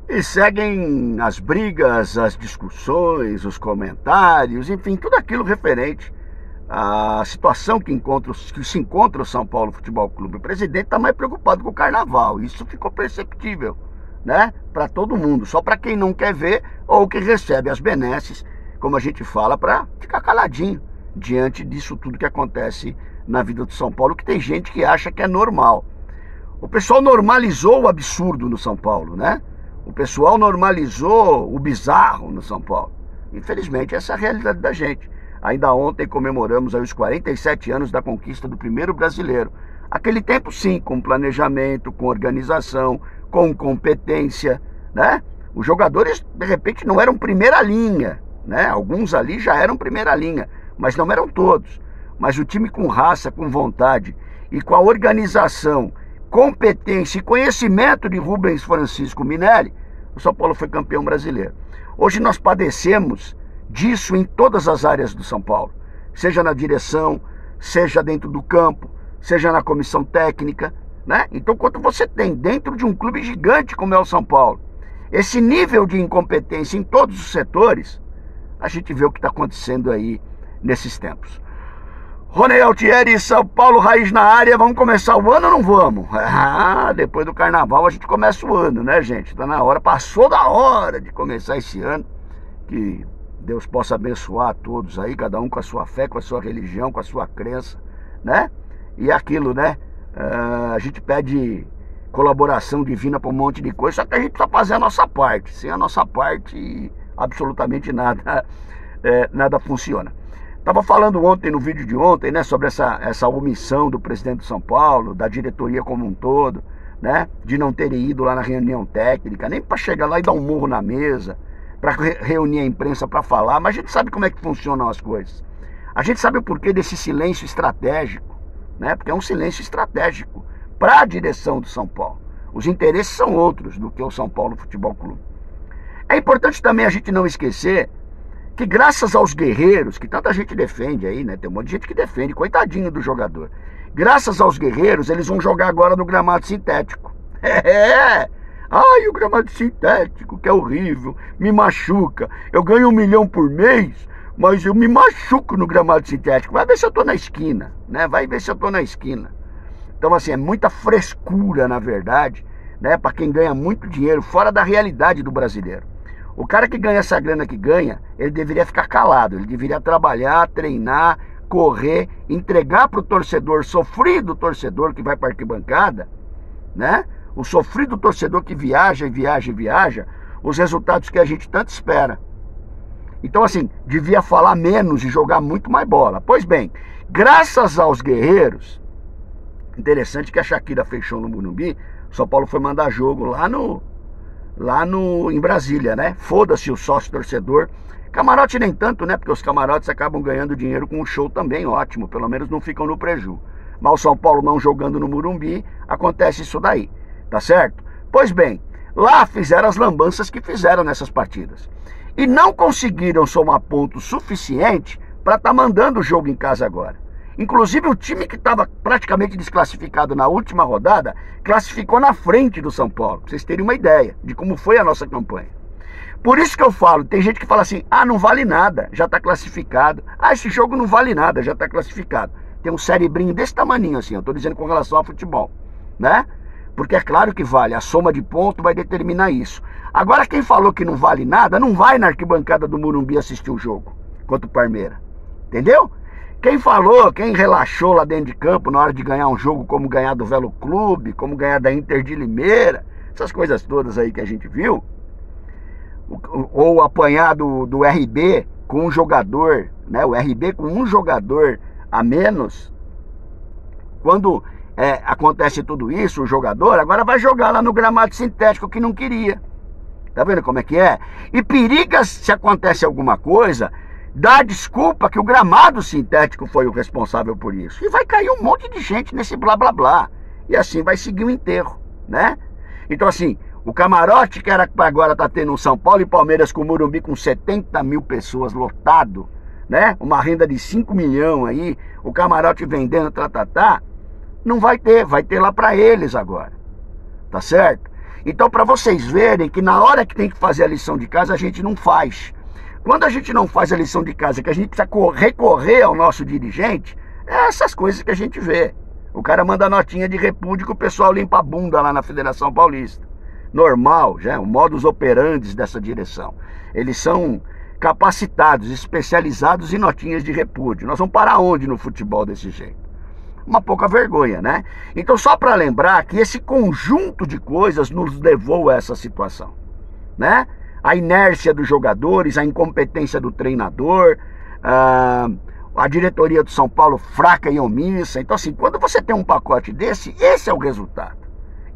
E seguem as brigas, as discussões, os comentários, enfim, tudo aquilo referente à situação que se encontra o São Paulo Futebol Clube. O presidente está mais preocupado com o carnaval, isso ficou perceptível, né, para todo mundo, só para quem não quer ver ou que recebe as benesses, como a gente fala, para ficar caladinho diante disso tudo que acontece na vida do São Paulo, que tem gente que acha que é normal. O pessoal normalizou o absurdo no São Paulo, né? O pessoal normalizou o bizarro no São Paulo. Infelizmente, essa é a realidade da gente. Ainda ontem comemoramos aí os 47 anos da conquista do primeiro brasileiro. Aquele tempo, sim, com planejamento, com organização, com competência, né? Os jogadores, de repente, não eram primeira linha, né? Alguns ali já eram primeira linha, mas não eram todos. Mas o time com raça, com vontade e com a organização, competência e conhecimento de Rubens Francisco Minelli, o São Paulo foi campeão brasileiro. Hoje nós padecemos disso em todas as áreas do São Paulo, seja na direção, seja dentro do campo, seja na comissão técnica, né? Então, quando você tem dentro de um clube gigante como é o São Paulo, esse nível de incompetência em todos os setores, a gente vê o que está acontecendo aí nesses tempos. Rony Altieri, São Paulo Raiz na área. Vamos começar o ano ou não vamos? Depois do carnaval a gente começa o ano, né, gente? Tá na hora, passou da hora de começar esse ano. Que Deus possa abençoar a todos aí, cada um com a sua fé, com a sua religião, com a sua crença, né? E aquilo, né? A gente pede colaboração divina para um monte de coisa, só que a gente precisa fazer a nossa parte. Sem a nossa parte, absolutamente nada, nada funciona. Estava falando ontem, no vídeo de ontem, né, sobre essa omissão do presidente de São Paulo, da diretoria como um todo, né, de não terem ido lá na reunião técnica, nem para chegar lá e dar um murro na mesa, para reunir a imprensa para falar, mas a gente sabe como é que funcionam as coisas. A gente sabe o porquê desse silêncio estratégico, né, porque é um silêncio estratégico para a direção do São Paulo. Os interesses são outros do que o São Paulo Futebol Clube. É importante também a gente não esquecer que graças aos guerreiros, que tanta gente defende aí, né? Tem um monte de gente que defende, coitadinho do jogador. Graças aos guerreiros, eles vão jogar agora no gramado sintético. Ai, o gramado sintético, que é horrível, me machuca. Eu ganho 1 milhão por mês, mas eu me machuco no gramado sintético. Vai ver se eu tô na esquina, né? Vai ver se eu tô na esquina. Então, assim, é muita frescura, na verdade, né? Para quem ganha muito dinheiro, fora da realidade do brasileiro. O cara que ganha essa grana que ganha, ele deveria ficar calado, ele deveria trabalhar, treinar, correr, entregar para o torcedor, sofrido torcedor que vai para a arquibancada, né? O sofrido torcedor que viaja e viaja e viaja, os resultados que a gente tanto espera. Então, assim, devia falar menos e jogar muito mais bola. Pois bem, graças aos guerreiros, interessante que a Shakira fechou no Morumbi, o São Paulo foi mandar jogo em Brasília, né? Foda-se o sócio torcedor. Camarote nem tanto, né? Porque os camarotes acabam ganhando dinheiro com o show também, ótimo. Pelo menos não ficam no preju. Mas o São Paulo não jogando no Morumbi, acontece isso daí, tá certo? Pois bem, lá fizeram as lambanças que fizeram nessas partidas. E não conseguiram somar ponto suficiente para estar mandando o jogo em casa agora. Inclusive o time que estava praticamente desclassificado na última rodada, classificou na frente do São Paulo, para vocês terem uma ideia de como foi a nossa campanha. Por isso que eu falo, tem gente que fala assim, não vale nada, já está classificado. Esse jogo não vale nada, já está classificado. Tem um cerebrinho desse tamaninho assim, eu estou dizendo com relação ao futebol, né? Porque é claro que vale, a soma de pontos vai determinar isso. Agora quem falou que não vale nada, não vai na arquibancada do Morumbi assistir o jogo contra o Palmeiras, entendeu? Quem falou, quem relaxou lá dentro de campo na hora de ganhar um jogo, como ganhar do Velo Clube, como ganhar da Inter de Limeira, essas coisas todas aí que a gente viu, ou apanhar do RB com um jogador, né? O RB com um jogador a menos, quando acontece tudo isso, o jogador agora vai jogar lá no gramado sintético que não queria. Tá vendo como é que é? E periga se acontece alguma coisa, dá desculpa que o gramado sintético foi o responsável por isso. E vai cair um monte de gente nesse blá blá blá. E assim vai seguir o enterro, né? Então assim, o camarote que era agora tá tendo um São Paulo e Palmeiras com o Morumbi com 70 mil pessoas lotado, né? Uma renda de 5 milhões aí, o camarote vendendo, não vai ter lá pra eles agora. Tá certo? Então, para vocês verem que na hora que tem que fazer a lição de casa, a gente não faz. Quando a gente não faz a lição de casa, que a gente precisa recorrer ao nosso dirigente, é essas coisas que a gente vê. O cara manda notinha de repúdio que o pessoal limpa a bunda lá na Federação Paulista. Normal, já é o modus operandi dessa direção. Eles são capacitados, especializados em notinhas de repúdio. Nós vamos parar onde no futebol desse jeito? Uma pouca vergonha, né? Então, só para lembrar que esse conjunto de coisas nos levou a essa situação, né? A inércia dos jogadores, a incompetência do treinador, a diretoria do São Paulo fraca e omissa. Então, assim, quando você tem um pacote desse, esse é o resultado.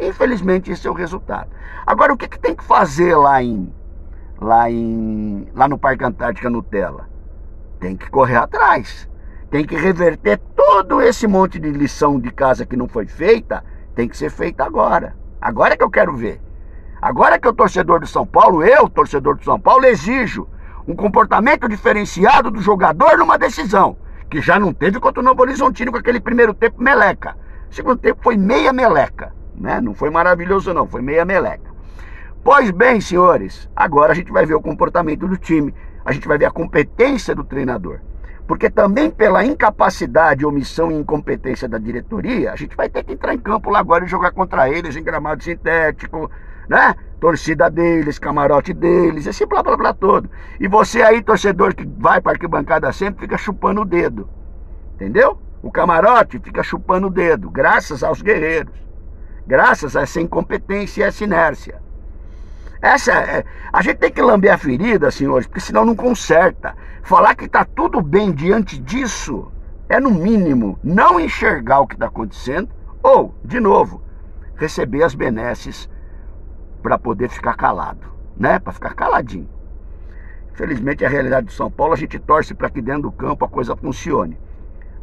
Infelizmente, esse é o resultado. Agora, o que tem que fazer lá no Parque Antártica Nutella? Tem que correr atrás. Tem que reverter todo esse monte de lição de casa que não foi feita. Tem que ser feita agora. Agora é que eu quero ver. Agora que eu, torcedor do São Paulo, exijo um comportamento diferenciado do jogador numa decisão, que já não teve contra o Novo Horizontino com aquele primeiro tempo meleca. O segundo tempo foi meia meleca, né? Não foi maravilhoso não, foi meia meleca. Pois bem, senhores, agora a gente vai ver o comportamento do time, a gente vai ver a competência do treinador. Porque também pela incapacidade, omissão e incompetência da diretoria, a gente vai ter que entrar em campo lá agora e jogar contra eles em gramado sintético, né? Torcida deles, camarote deles, esse blá blá blá todo. E você aí, torcedor que vai para arquibancada sempre, fica chupando o dedo. Entendeu? O camarote fica chupando o dedo, graças aos guerreiros. Graças a essa incompetência e essa inércia. A gente tem que lamber a ferida, senhores, porque senão não conserta. Falar que está tudo bem diante disso é, no mínimo, não enxergar o que está acontecendo ou, de novo, receber as benesses para poder ficar calado, né? Para ficar caladinho. Infelizmente, a realidade do São Paulo, a gente torce para que dentro do campo a coisa funcione.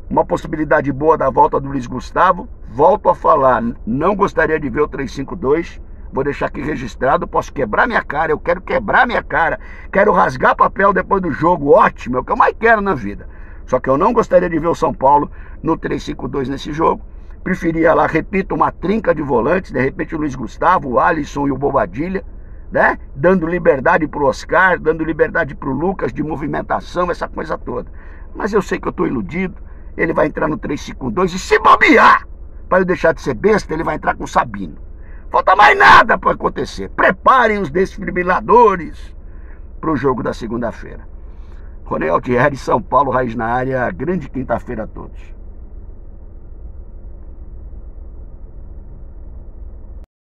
Uma possibilidade boa da volta do Luiz Gustavo, volto a falar, não gostaria de ver o 3-5-2, vou deixar aqui registrado, posso quebrar minha cara, eu quero quebrar minha cara, quero rasgar papel depois do jogo, ótimo, é o que eu mais quero na vida. Só que eu não gostaria de ver o São Paulo no 3-5-2 nesse jogo. Preferia lá, repito, uma trinca de volantes, de repente o Luiz Gustavo, o Alisson e o Bobadilha, né? Dando liberdade pro Oscar, dando liberdade pro Lucas de movimentação, essa coisa toda. Mas eu sei que eu tô iludido, ele vai entrar no 3-5-2 e se bobear, para eu deixar de ser besta, ele vai entrar com o Sabino. Falta mais nada para acontecer. Preparem os desfibriladores para o jogo da segunda-feira. Ronel Thierry, São Paulo, Raiz na área. Grande quinta-feira a todos.